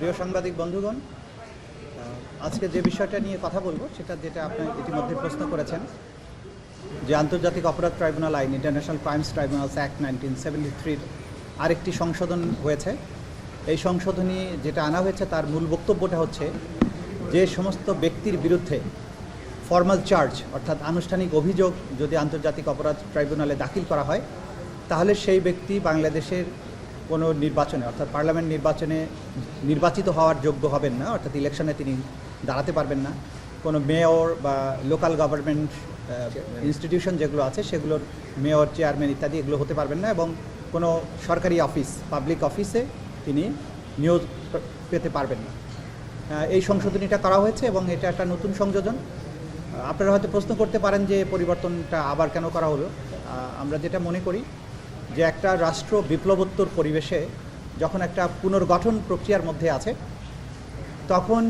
প্রিয় সাংবাদিক বন্ধুগণ, আজকে যে বিষয়টা নিয়ে কথা বলবো যেটা আপনি ইতিমধ্যে প্রশ্ন করেছেন, যে আন্তর্জাতিক অপরাধ ট্রাইব্যুনাল আইন ইন্টারন্যাশনাল ক্রাইমস ট্রাইব্যুনালস অ্যাক্ট 1973 আরেকটি সংশোধন হয়েছে। এই সংশোধনী যেটা আনা হয়েছে তার মূল বক্তব্যটা হচ্ছে যে সমস্ত ব্যক্তির বিরুদ্ধে ফর্মাল চার্জ অর্থাৎ আনুষ্ঠানিক অভিযোগ যদি আন্তর্জাতিক অপরাধ ট্রাইব্যুনালে দাখিল করা হয়, তাহলে সেই ব্যক্তি বাংলাদেশের কোনো নির্বাচনে অর্থাৎ পার্লামেন্ট নির্বাচনে নির্বাচিত হওয়ার যোগ্য হবেন না, অর্থাৎ ইলেকশনে তিনি দাঁড়াতে পারবেন না। কোনো মেয়র বা লোকাল গভর্নমেন্ট ইনস্টিটিউশন যেগুলো আছে সেগুলোর মেয়র, চেয়ারম্যান ইত্যাদি এগুলো হতে পারবেন না, এবং কোনো সরকারি অফিস, পাবলিক অফিসে তিনি নিয়োগ পেতে পারবেন না। এই সংশোধনীটা করা হয়েছে এবং এটা একটা নতুন সংযোজন। আপনারা হয়তো প্রশ্ন করতে পারেন যে পরিবর্তনটা আবার কেন করা হলো। আমরা যেটা মনে করি যে একটা রাষ্ট্র বিপ্লবোত্তর পরিবেশে যখন একটা পুনর্গঠন প্রক্রিয়ার মধ্যে আছে, তখন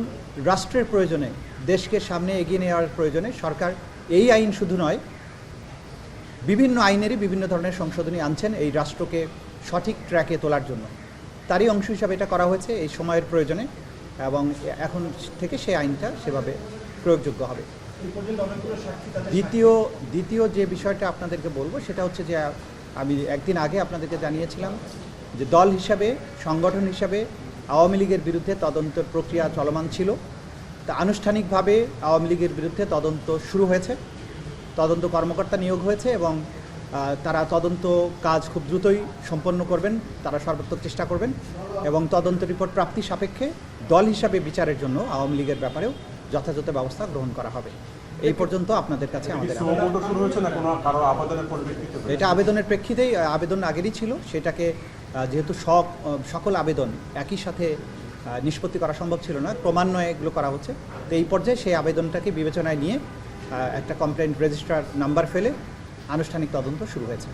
রাষ্ট্রের প্রয়োজনে, দেশকে সামনে এগিয়ে নেওয়ার প্রয়োজনে সরকার এই আইন শুধু নয়, বিভিন্ন আইনেরই বিভিন্ন ধরনের সংশোধনী আনছেন এই রাষ্ট্রকে সঠিক ট্র্যাকে তোলার জন্য। তারই অংশ হিসাবে এটা করা হয়েছে এই সময়ের প্রয়োজনে, এবং এখন থেকে সেই আইনটা সেভাবে প্রয়োগযোগ্য হবে। দ্বিতীয় যে বিষয়টা আপনাদেরকে বলবো সেটা হচ্ছে যে আমি একদিন আগে আপনাদেরকে জানিয়েছিলাম যে দল হিসাবে, সংগঠন হিসাবে আওয়ামী লীগের বিরুদ্ধে তদন্তের প্রক্রিয়া চলমান ছিল। তা আনুষ্ঠানিকভাবে আওয়ামী লীগের বিরুদ্ধে তদন্ত শুরু হয়েছে, তদন্ত কর্মকর্তা নিয়োগ হয়েছে এবং তারা তদন্ত কাজ খুব দ্রুতই সম্পন্ন করবেন, তারা সর্বাত্মক চেষ্টা করবেন এবং তদন্ত রিপোর্ট প্রাপ্তি সাপেক্ষে দল হিসাবে বিচারের জন্য আওয়ামী লীগের ব্যাপারেও যথাযথ ব্যবস্থা গ্রহণ করা হবে। এই পর্যন্ত আপনাদের কাছে আমাদের এটা আবেদনের প্রেক্ষিতেই, আবেদন আগেরই ছিল, সেটাকে যেহেতু সকল আবেদন একই সাথে নিষ্পত্তি করা সম্ভব ছিল না, ক্রমান্বয়ে এগুলো করা হচ্ছে। তো এই পর্যায়ে সেই আবেদনটাকে বিবেচনায় নিয়ে একটা কমপ্লেন্ট রেজিস্ট্রার নাম্বার ফেলে আনুষ্ঠানিক তদন্ত শুরু হয়েছে।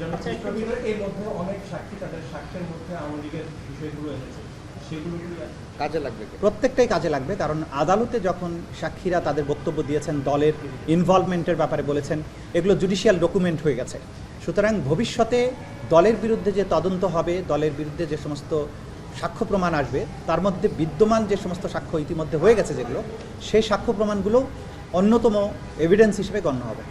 প্রত্যেকটাই কাজে লাগবে, কারণ আদালতে যখন সাক্ষীরা তাদের বক্তব্য দিয়েছেন, দলের ইনভলভমেন্টের ব্যাপারে বলেছেন, এগুলো জুডিশিয়াল ডকুমেন্ট হয়ে গেছে। সুতরাং ভবিষ্যতে দলের বিরুদ্ধে যে তদন্ত হবে, দলের বিরুদ্ধে যে সমস্ত সাক্ষ্য প্রমাণ আসবে, তার মধ্যে বিদ্যমান যে সমস্ত সাক্ষ্য ইতিমধ্যে হয়ে গেছে যেগুলো, সেই সাক্ষ্য প্রমাণগুলো অন্যতম এভিডেন্স হিসেবে গণ্য হবে।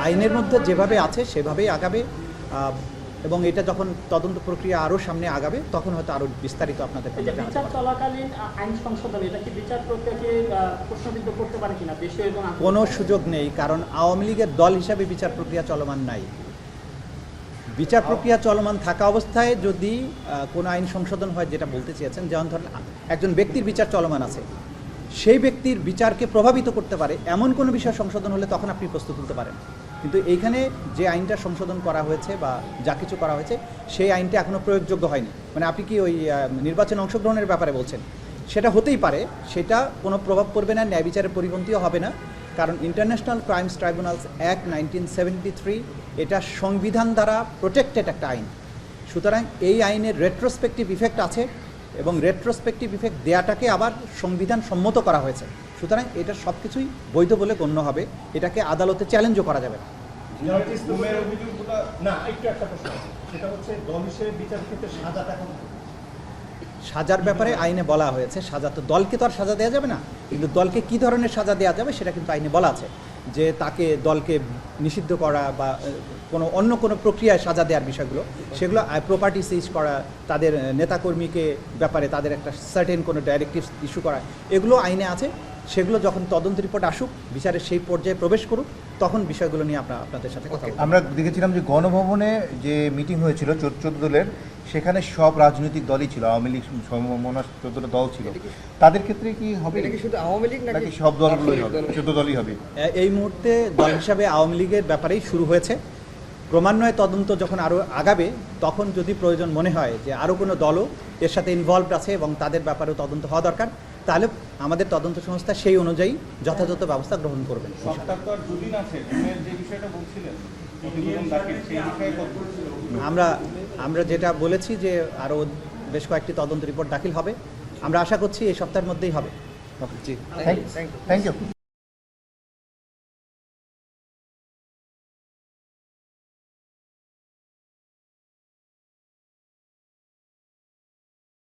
আইনের মধ্যে যেভাবে আছে সেভাবেই আগাবে, এবং এটা যখন তদন্ত প্রক্রিয়া আরও সামনে আগাবে তখন হয়তো আরও বিস্তারিত আপনাদের কোনো সুযোগ নেই, কারণ আওয়ামী লীগের দল হিসাবে বিচার প্রক্রিয়া চলমান নাই। বিচার প্রক্রিয়া চলমান থাকা অবস্থায় যদি কোনো আইন সংশোধন হয়, যেটা বলতে চেয়েছেন, যেমন ধরেন একজন ব্যক্তির বিচার চলমান আছে, সেই ব্যক্তির বিচারকে প্রভাবিত করতে পারে এমন কোনো বিষয় সংশোধন হলে তখন আপনি প্রস্তুত তুলতে পারেন। কিন্তু এইখানে যে আইনটা সংশোধন করা হয়েছে বা যা কিছু করা হয়েছে সেই আইনটা এখনও প্রয়োগযোগ্য হয়নি। মানে আপনি কি ওই নির্বাচনে অংশগ্রহণের ব্যাপারে বলছেন? সেটা হতেই পারে, সেটা কোনো প্রভাব পড়বে না, ন্যায় বিচারের পরিপন্থীও হবে না, কারণ ইন্টারন্যাশনাল ক্রাইমস ট্রাইব্যুনালস অ্যাক্ট 1973 এটা সংবিধান দ্বারা প্রোটেক্টেড একটা আইন। সুতরাং এই আইনের রেট্রোস্পেক্টিভ ইফেক্ট আছে এবং রেট্রোস্পেক্টিভ ইফেক্ট দেওয়াটাকে আবার সংবিধান সম্মত করা হয়েছে। সুতরাং এটা সব কিছুই বৈধ বলে গণ্য হবে, এটাকে আদালতে চ্যালেঞ্জও করা যাবে না। সাজার ব্যাপারে আইনে বলা হয়েছে, সাজা তো দলকে তো আর সাজা দেওয়া যাবে না, কিন্তু দলকে কি ধরনের সাজা দেওয়া যাবে সেটা কিন্তু আইনে বলা আছে, যে তাকে দলকে নিষিদ্ধ করা বা অন্য কোনো প্রক্রিয়ায় সাজা দেওয়ার বিষয়গুলো, সেগুলো প্রপার্টি সিজ করা, তাদের নেতাকর্মীকে ব্যাপারে তাদের একটা সার্টেন কোনো ডাইরেক্টিভস ইস্যু করা, এগুলো আইনে আছে। সেগুলো যখন তদন্ত রিপোর্ট আসুক, বিচারের সেই পর্যায়ে প্রবেশ করুক, তখন বিষয়গুলো নিয়ে আপনাদের সাথে কথা বলব। আমরা দেখেছিলাম যে গণভবনে যে মিটিং হয়েছিল 14 দলের, সেখানে সব রাজনৈতিক দলই ছিল, আওয়ামী লীগ 14টা দল ছিল। তাদের ক্ষেত্রে কি হবে, শুধু আওয়ামী লীগ নাকি সব দলগুলোই হবে, 14 দলই হবে? এই মুহূর্তে দল হিসাবে আওয়ামী লীগের ব্যাপারেই শুরু হয়েছে। ক্রমান্বয়ে তদন্ত যখন আরও আগাবে, তখন যদি প্রয়োজন মনে হয় যে আরও কোনো দলও এর সাথে ইনভলভড আছে এবং তাদের ব্যাপারেও তদন্ত হওয়া দরকার, তাহলে আমাদের তদন্ত সংস্থা সেই অনুযায়ী যথাযথ ব্যবস্থা গ্রহণ করবে। আমরা যেটা বলেছি যে আরও বেশ কয়েকটি তদন্ত রিপোর্ট দাখিল হবে, আমরা আশা করছি এই সপ্তাহের মধ্যেই হবে। Thank you.